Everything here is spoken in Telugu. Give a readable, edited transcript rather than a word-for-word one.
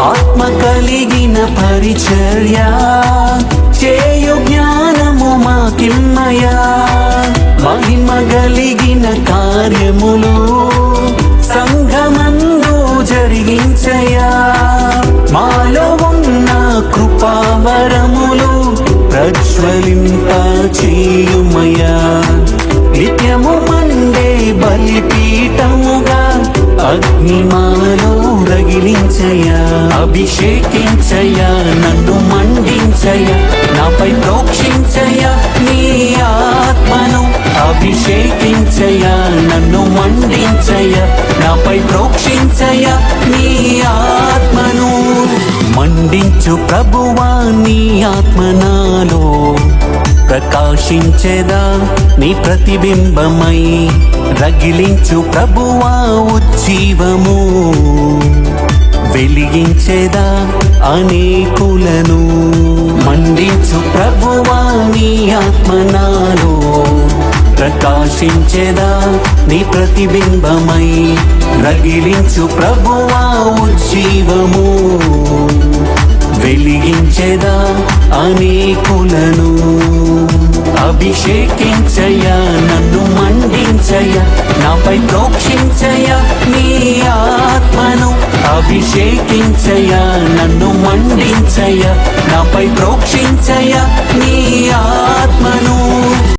ఆత్మ కలిగిన పరిచర్య చేయు జ్ఞానము మాకిమ్మయా. మహిమ కలిగిన కార్యములు సంఘమందు జరిగించయా. మాలో ఉన్న కృపావరములు ప్రజ్వలింప చేయుమయా. నిత్యము మండే బలిపీఠముగా అగ్ని మాలో రగిలించయా. అభిషేకించయా, నన్ను మండించయా, నాపై ప్రోక్షించయా నీ ఆత్మను. అభిషేకించయా, నన్ను మండించయా, నాపై ప్రోక్షించయా నీ ఆత్మను. మండించు ప్రభువా నీ ఆత్మ నాలో ప్రకాశించెదా నీ ప్రతిబింబమై. రగిలించు ప్రభువా ఉజ్జీవము, వెలిగించెదా అనేకులను. మండించు ప్రభువా నీ ఆత్మ నాలో ప్రకాశించెదా నీ ప్రతిబింబమై. రగిలించు ప్రభువా ఉజ్జీవము, వెలిగించెదా అనేకులను. అభిషేకించయా, నన్ను మండించయా, నాపై ప్రోక్షించయా నీ ఆత్మను. అభిషేకించయా, నన్ను మండించయా, నాపై ప్రోక్షించయా నీ ఆత్మను.